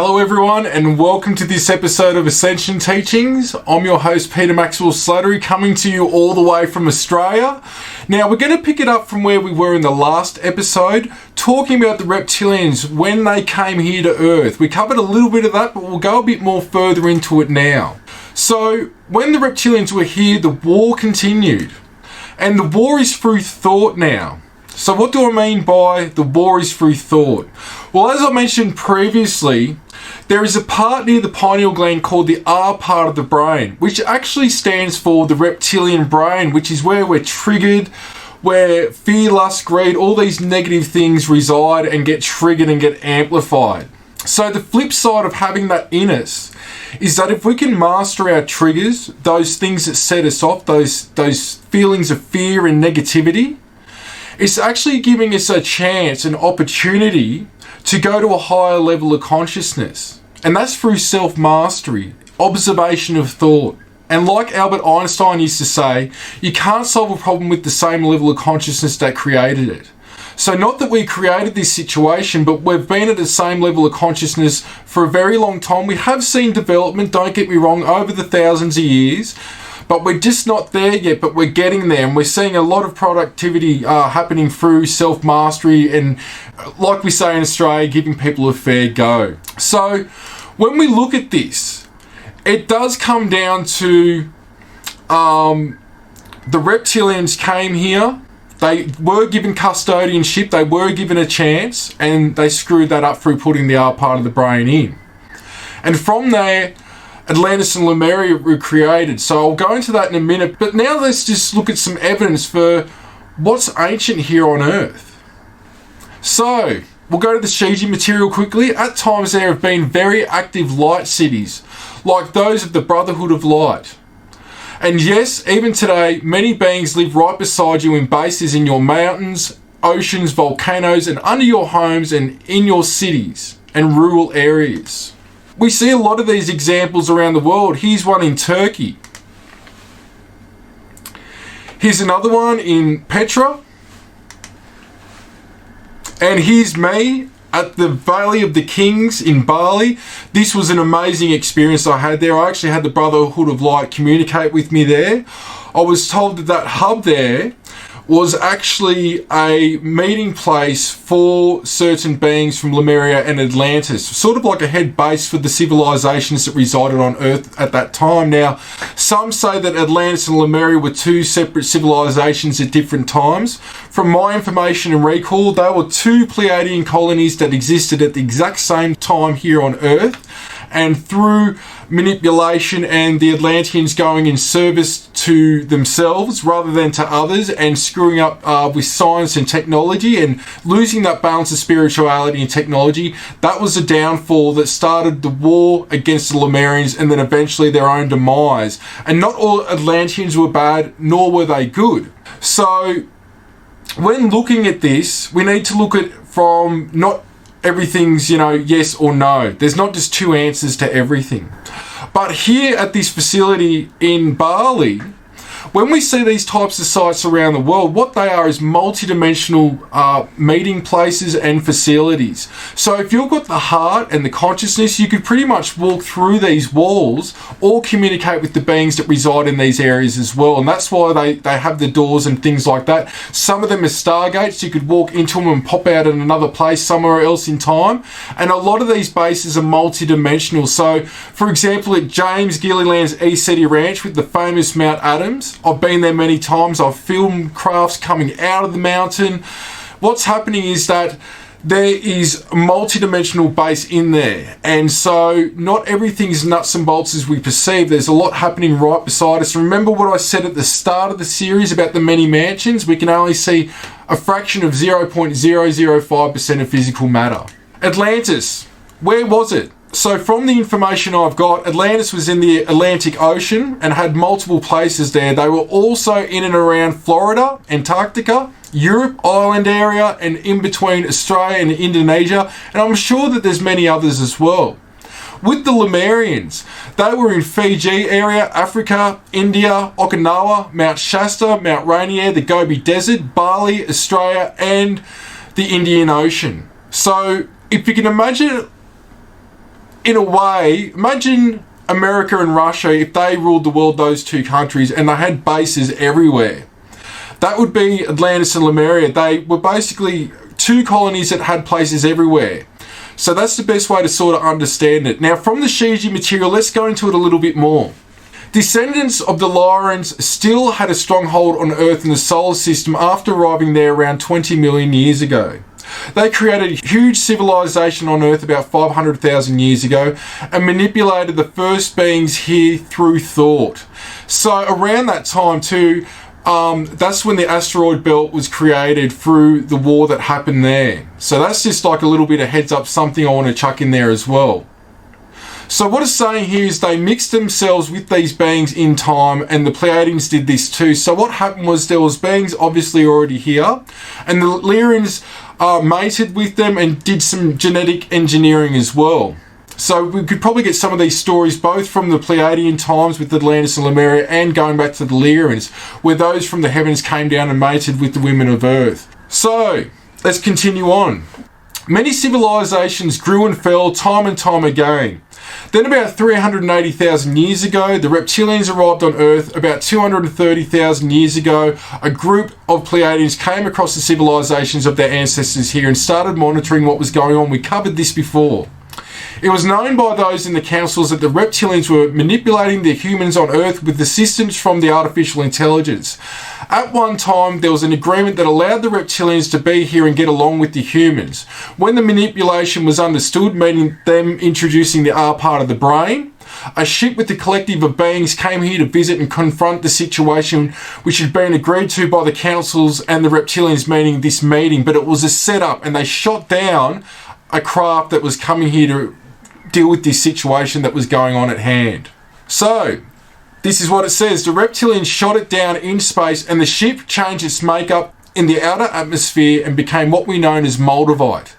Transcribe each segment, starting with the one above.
Hello everyone and welcome to this episode of Ascension Teachings. I'm your host Peter Maxwell Slattery, coming to you all the way from Australia. Now we're going to pick it up from where we were in the last episode, talking about the reptilians when they came here to Earth. We covered a little bit of that, but we'll go a bit more further into it now. So when the reptilians were here, the war continued. And the war is through thought now. So what do I mean by the war is through thought? Well, as I mentioned previously, there is a part near the pineal gland called the R part of the brain, which actually stands for the reptilian brain, which is where we're triggered, where fear, lust, greed, all these negative things reside and get triggered and get amplified. So the flip side of having that in us is that if we can master our triggers, those things that set us off, those feelings of fear and negativity, it's actually giving us a chance, an opportunity to go to a higher level of consciousness. And that's through self-mastery, observation of thought. And like Albert Einstein used to say, you can't solve a problem with the same level of consciousness that created it. So not that we created this situation, but we've been at the same level of consciousness for a very long time. We have seen development, don't get me wrong, over the thousands of years. But we're just not there yet, but we're getting there. And we're seeing a lot of productivity happening through self-mastery and, like we say in Australia, giving people a fair go. So when we look at this, it does come down to the reptilians came here. They were given custodianship. They were given a chance. And they screwed that up through putting the R part of the brain in. And from there, Atlantis and Lemuria were created. So I'll go into that in a minute. But now let's just look at some evidence for what's ancient here on Earth. So we'll go to the Shiji material quickly. At times there have been very active light cities, like those of the Brotherhood of Light. And yes, even today, many beings live right beside you in bases in your mountains, oceans, volcanoes, and under your homes and in your cities and rural areas. We see a lot of these examples around the world. Here's one in Turkey. Here's another one in Petra. And here's me at the Valley of the Kings in Bali. This was an amazing experience I had there. I actually had the Brotherhood of Light communicate with me there. I was told that that hub there was actually a meeting place for certain beings from Lemuria and Atlantis, sort of like a head base for the civilizations that resided on Earth at that time. Now, some say that Atlantis and Lemuria were two separate civilizations at different times. From my information and recall, they were two Pleiadian colonies that existed at the exact same time here on Earth. And through manipulation and the Atlanteans going in service to themselves rather than to others and screwing up with science and technology and losing that balance of spirituality and technology, that was the downfall that started the war against the Lemurians and then eventually their own demise. And not all Atlanteans were bad, nor were they good. So when looking at this, we need to look at from not everything's, yes or no. There's not just two answers to everything. But here at this facility in Bali, when we see these types of sites around the world, what they are is multi-dimensional meeting places and facilities. So if you've got the heart and the consciousness, you could pretty much walk through these walls or communicate with the beings that reside in these areas as well. And that's why they have the doors and things like that. Some of them are stargates. You could walk into them and pop out in another place somewhere else in time. And a lot of these bases are multi-dimensional. So, for example, at James Gilliland's East City Ranch with the famous Mount Adams, I've been there many times. I've filmed crafts coming out of the mountain. What's happening is that there is a multi-dimensional base in there. And so not everything's nuts and bolts as we perceive. There's a lot happening right beside us. Remember what I said at the start of the series about the many mansions? We can only see a fraction of 0.005% of physical matter. Atlantis, where was it? So from the information I've got, Atlantis was in the Atlantic Ocean and had multiple places there. They were also in and around Florida, Antarctica, Europe, island area, and in between Australia and Indonesia. And I'm sure that there's many others as well. With the Lemurians, they were in Fiji area, Africa, India, Okinawa, Mount Shasta, Mount Rainier, the Gobi Desert, Bali, Australia, and the Indian Ocean. So if you can imagine in a way, imagine America and Russia, if they ruled the world, those two countries, and they had bases everywhere. That would be Atlantis and Lemuria. They were basically two colonies that had places everywhere. So that's the best way to sort of understand it. Now, from the Shiji material, let's go into it a little bit more. Descendants of the Lyrians still had a stronghold on Earth and the solar system after arriving there around 20 million years ago. They created a huge civilization on Earth about 500,000 years ago and manipulated the first beings here through thought. So around that time too, that's when the asteroid belt was created through the war that happened there. So that's just like a little bit of heads up, something I want to chuck in there as well. So what it's saying here is they mixed themselves with these beings in time, and the Pleiadians did this too. So what happened was there was beings obviously already here, and the Lyrians mated with them and did some genetic engineering as well. So we could probably get some of these stories both from the Pleiadian times with Atlantis and Lemuria and going back to the Lyrians, where those from the heavens came down and mated with the women of Earth. So let's continue on. Many civilizations grew and fell time and time again. Then about 380,000 years ago, the reptilians arrived on Earth. About 230,000 years ago, a group of Pleiadians came across the civilizations of their ancestors here and started monitoring what was going on. We covered this before. It was known by those in the councils that the reptilians were manipulating the humans on Earth with assistance from the artificial intelligence. At one time, there was an agreement that allowed the reptilians to be here and get along with the humans. When the manipulation was understood, meaning them introducing the R part of the brain, a ship with the collective of beings came here to visit and confront the situation which had been agreed to by the councils and the reptilians, meaning this meeting, but it was a setup, and they shot down a craft that was coming here to deal with this situation that was going on at hand. So this is what it says. The reptilians shot it down in space, and the ship changed its makeup in the outer atmosphere and became what we know as Moldavite.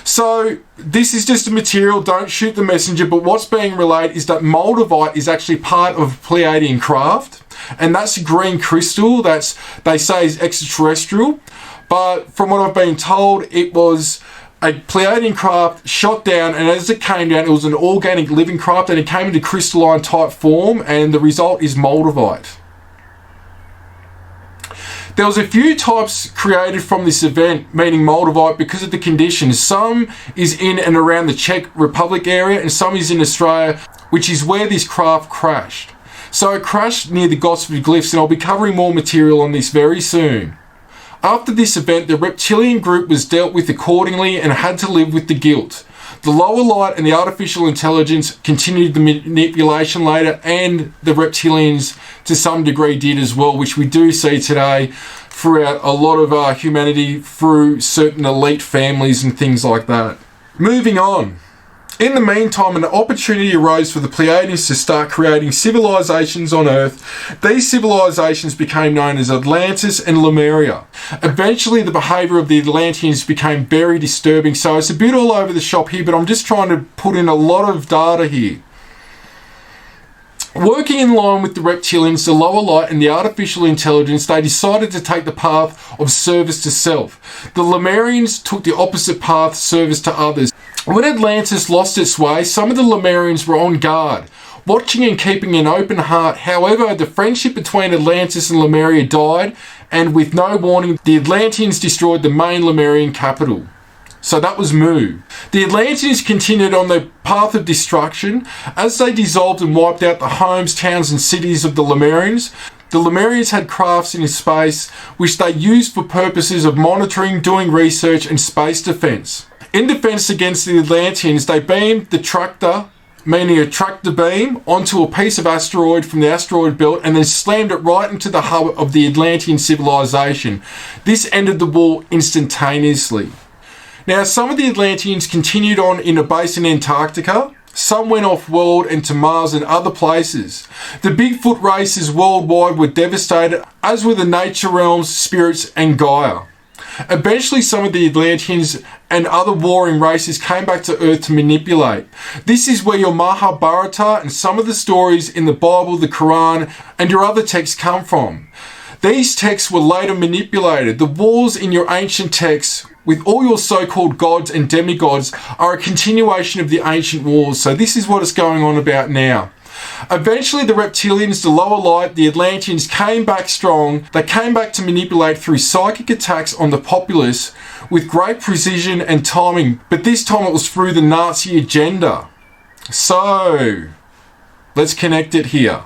So this is just a material, don't shoot the messenger, but what's being relayed is that Moldavite is actually part of Pleiadian craft, and that's a green crystal that's, they say, is extraterrestrial, but from what I've been told, it was a Pleiadian craft shot down, and as it came down, it was an organic living craft, and it came into crystalline type form, and the result is Moldavite. There was a few types created from this event, meaning Moldavite, because of the conditions. Some is in and around the Czech Republic area, and some is in Australia, which is where this craft crashed. So it crashed near the Gosford Glyphs, and I'll be covering more material on this very soon. After this event, the reptilian group was dealt with accordingly and had to live with the guilt. The lower light and the artificial intelligence continued the manipulation later, and the reptilians to some degree did as well, which we do see today throughout a lot of humanity through certain elite families and things like that. Moving on. In the meantime, an opportunity arose for the Pleiadians to start creating civilizations on Earth. These civilizations became known as Atlantis and Lemuria. Eventually, the behaviour of the Atlanteans became very disturbing, so it's a bit all over the shop here, but I'm just trying to put in a lot of data here. Working in line with the reptilians, the lower light and the artificial intelligence, they decided to take the path of service to self. The Lemurians took the opposite path, service to others. When Atlantis lost its way, some of the Lemurians were on guard, watching and keeping an open heart. However, the friendship between Atlantis and Lemuria died, and with no warning, the Atlanteans destroyed the main Lemurian capital. So that was Mu. The Atlanteans continued on their path of destruction as they dissolved and wiped out the homes, towns and cities of the Lemurians. The Lemurians had crafts in space which they used for purposes of monitoring, doing research and space defense. In defense against the Atlanteans, they beamed the tractor, meaning a tractor beam, onto a piece of asteroid from the asteroid belt and then slammed it right into the hub of the Atlantean civilization. This ended the war instantaneously. Now, some of the Atlanteans continued on in a base in Antarctica. Some went off-world and to Mars and other places. The Bigfoot races worldwide were devastated, as were the nature realms, spirits and Gaia. Eventually, some of the Atlanteans and other warring races came back to Earth to manipulate. This is where your Mahabharata and some of the stories in the Bible, the Quran and your other texts come from. These texts were later manipulated. The wars in your ancient texts with all your so-called gods and demigods are a continuation of the ancient wars. So this is what is going on about now. Eventually the reptilians, the lower light, the Atlanteans came back strong. They came back to manipulate through psychic attacks on the populace with great precision and timing, but this time it was through the Nazi agenda. So let's connect it here.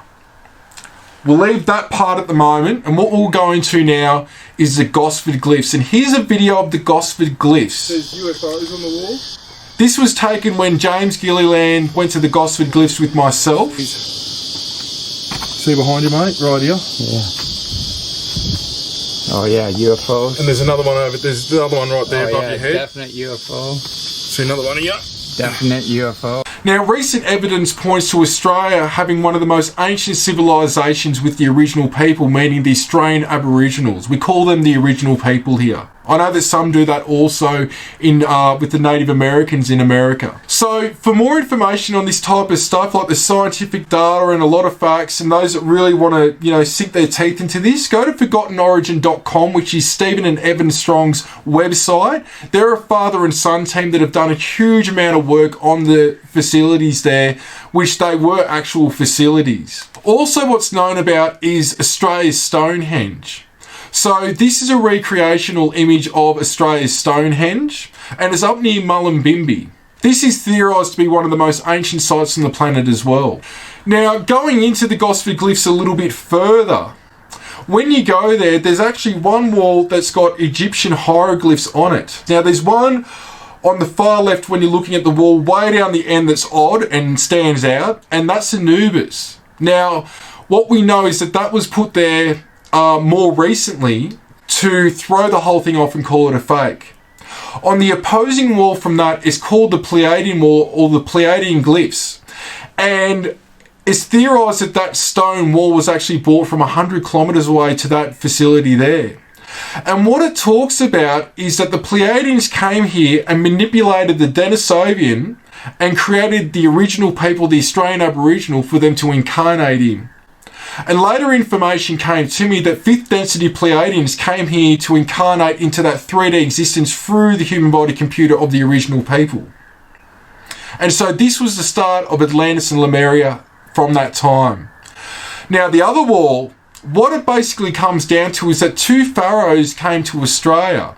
We'll leave that part at the moment, and what we'll go into now is the Gosford glyphs. And here's a video of the Gosford glyphs. There's UFOs on the wall. This was taken when James Gilliland went to the Gosford glyphs with myself. See behind you, mate? Right here. Yeah. Oh yeah, UFOs. And there's another one over. There's the other one right there above your head. Definite UFO. See another one here. Definite UFO. Now, recent evidence points to Australia having one of the most ancient civilisations with the original people, meaning the Australian Aboriginals. We call them the original people here. I know that some do that also in with the Native Americans in America. So for more information on this type of stuff, like the scientific data and a lot of facts, and those that really want to, sink their teeth into this, go to ForgottenOrigin.com, which is Stephen and Evan Strong's website. They're a father and son team that have done a huge amount of work on the facilities there, which they were actual facilities. Also, what's known about is Australia's Stonehenge. So this is a recreational image of Australia's Stonehenge, and it's up near Mullumbimby. This is theorised to be one of the most ancient sites on the planet as well. Now, going into the Gosford glyphs a little bit further, when you go there, there's actually one wall that's got Egyptian hieroglyphs on it. Now, there's one on the far left when you're looking at the wall way down the end that's odd and stands out, and that's Anubis. Now, what we know is that that was put there more recently to throw the whole thing off and call it a fake. On the opposing wall from that is called the Pleiadian wall, or the Pleiadian glyphs, and it's theorised that that stone wall was actually brought from 100 kilometres away to that facility there. And what it talks about is that the Pleiadians came here and manipulated the Denisovan and created the original people, the Australian Aboriginal, for them to incarnate in. And later information came to me that 5th density Pleiadians came here to incarnate into that 3D existence through the human body computer of the original people. And so this was the start of Atlantis and Lemuria from that time. Now, the other wall, what it basically comes down to is that 2 pharaohs came to Australia.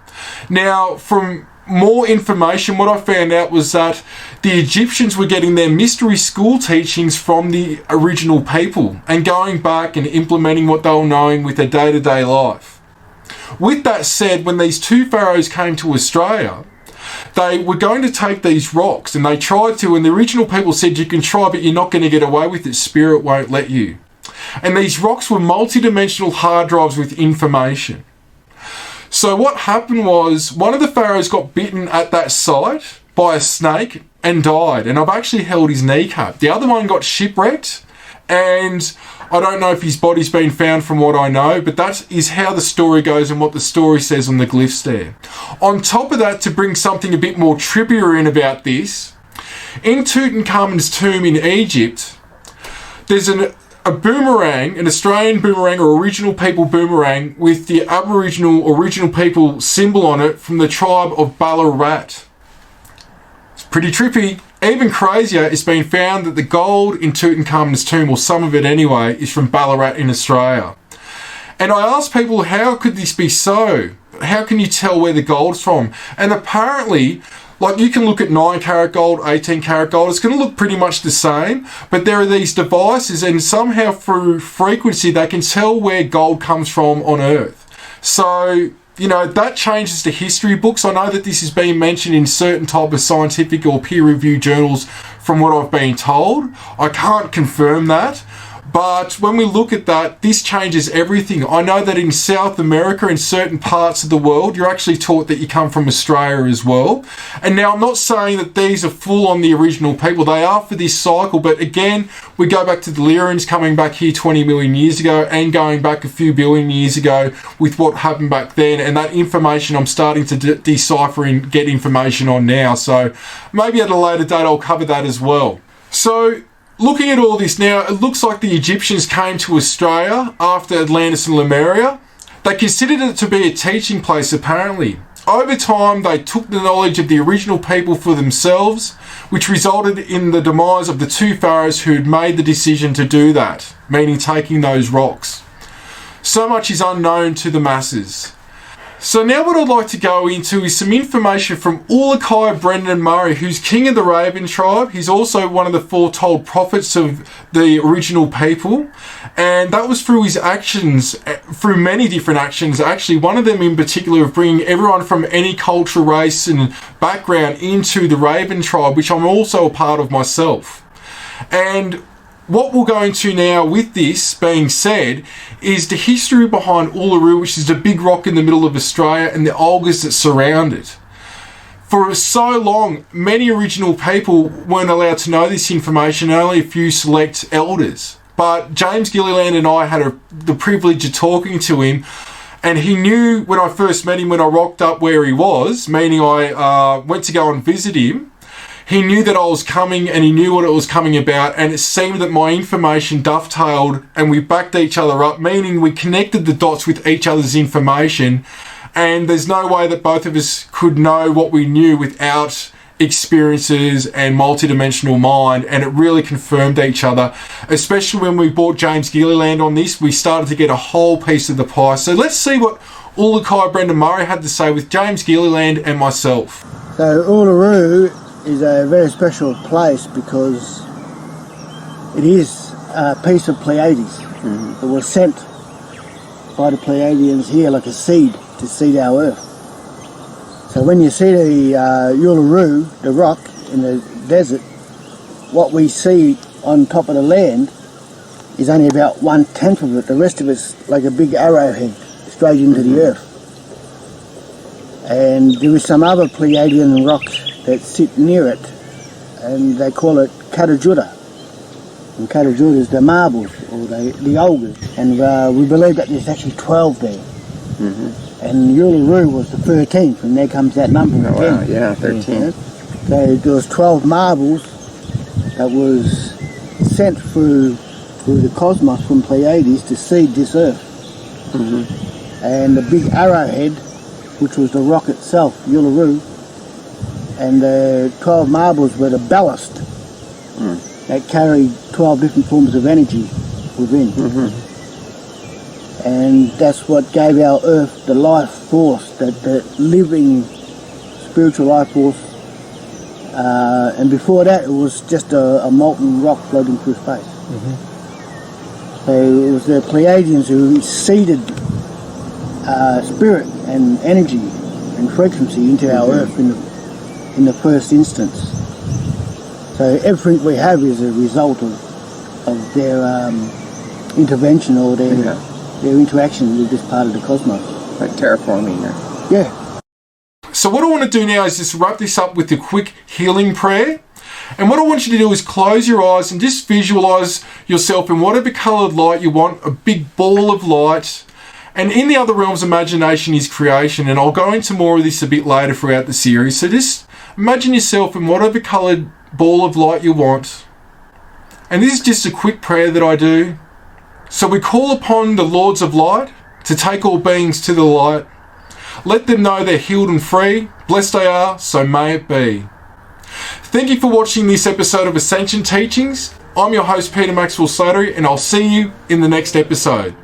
Now, from more information, what I found out was that the Egyptians were getting their mystery school teachings from the original people and going back and implementing what they were knowing with their day-to-day life. With that said, when these 2 pharaohs came to Australia, they were going to take these rocks, and they tried to, and the original people said, you can try, but you're not going to get away with it. Spirit won't let you. And these rocks were multi-dimensional hard drives with information. So what happened was, one of the pharaohs got bitten at that site by a snake and died. And I've actually held his kneecap. The other one got shipwrecked, and I don't know if his body's been found from what I know, but that is how the story goes and what the story says on the glyphs there. On top of that, to bring something a bit more trippier in about this, in Tutankhamun's tomb in Egypt, there's a boomerang, an Australian boomerang or original people boomerang with the Aboriginal original people symbol on it from the tribe of Ballarat. It's pretty trippy. Even crazier, it's been found that the gold in Tutankhamun's tomb, or some of it anyway, is from Ballarat in Australia. And I asked people, how could this be so? How can you tell where the gold's from? And apparently, like, you can look at 9 karat gold, 18 karat gold, it's going to look pretty much the same, but there are these devices, and somehow through frequency they can tell where gold comes from on Earth. So, that changes the history books. I know that this is being mentioned in certain type of scientific or peer-reviewed journals from what I've been told. I can't confirm that. But when we look at that, this changes everything. I know that in South America, in certain parts of the world, you're actually taught that you come from Australia as well. And now I'm not saying that these are full on the original people. They are for this cycle. But again, we go back to the Lyrians coming back here 20 million years ago and going back a few billion years ago with what happened back then. And that information I'm starting to decipher and get information on now. So maybe at a later date, I'll cover that as well. So, looking at all this now, it looks like the Egyptians came to Australia after Atlantis and Lemuria. They considered it to be a teaching place, apparently. Over time, they took the knowledge of the original people for themselves, which resulted in the demise of the two pharaohs who had made the decision to do that, meaning taking those rocks. So much is unknown to the masses. So now what I'd like to go into is some information from Ulakai Brendan Murray, who's king of the Raven tribe. He's also one of the foretold prophets of the original people. And that was through his actions, through many different actions. Actually, one of them in particular of bringing everyone from any culture, race and background into the Raven tribe, which I'm also a part of myself. And what we'll go into now with this being said is the history behind Uluru, which is the big rock in the middle of Australia, and the algas that surround it. For so long, many original people weren't allowed to know this information, only a few select elders. But James Gilliland and I had the privilege of talking to him, and he knew when I first met him, when I rocked up where he was, meaning I went to go and visit him. He knew that I was coming and he knew what it was coming about, and it seemed that my information dovetailed and we backed each other up, meaning we connected the dots with each other's information, and there's no way that both of us could know what we knew without experiences and multidimensional mind, and it really confirmed each other, especially when we brought James Gilliland on this. We started to get a whole piece of the pie. So let's see what Ulakai Brendan Murray had to say with James Gilliland and myself. So Uluru is a very special place because it is a piece of Pleiades. It was sent by the Pleiadians here like a seed to seed our earth. So when you see the Uluru, the rock in the desert, what we see on top of the land is only about 1/10 of it. The rest of it's like a big arrowhead straight into the earth. And there is some other Pleiadian rocks that sit near it, and they call it Katajuda. And Katajuda is the marbles, or the algas. And we believe that there's actually 12 there. And Uluru was the 13th, and there comes that number again. Wow, yeah, 13. So there was 12 marbles that was sent through the cosmos from Pleiades to seed this earth. And the big arrowhead, which was the rock itself, Uluru, and the 12 marbles were the ballast that carried 12 different forms of energy within. And that's what gave our earth the life force, the living spiritual life force. And before that, it was just a molten rock floating through space. So it was the Pleiadians who seeded spirit and energy and frequency into our earth in the first instance. So everything we have is a result of their intervention or their interaction with this part of the cosmos. Like terraforming. Yeah. So what I want to do now is just wrap this up with a quick healing prayer. And what I want you to do is close your eyes and just visualize yourself in whatever colored light you want, a big ball of light. And in the other realms, imagination is creation. And I'll go into more of this a bit later throughout the series. So just imagine yourself in whatever colored ball of light you want. And this is just a quick prayer that I do. So we call upon the Lords of Light to take all beings to the light. Let them know they're healed and free. Blessed they are, so may it be. Thank you for watching this episode of Ascension Teachings. I'm your host, Peter Maxwell Slattery, and I'll see you in the next episode.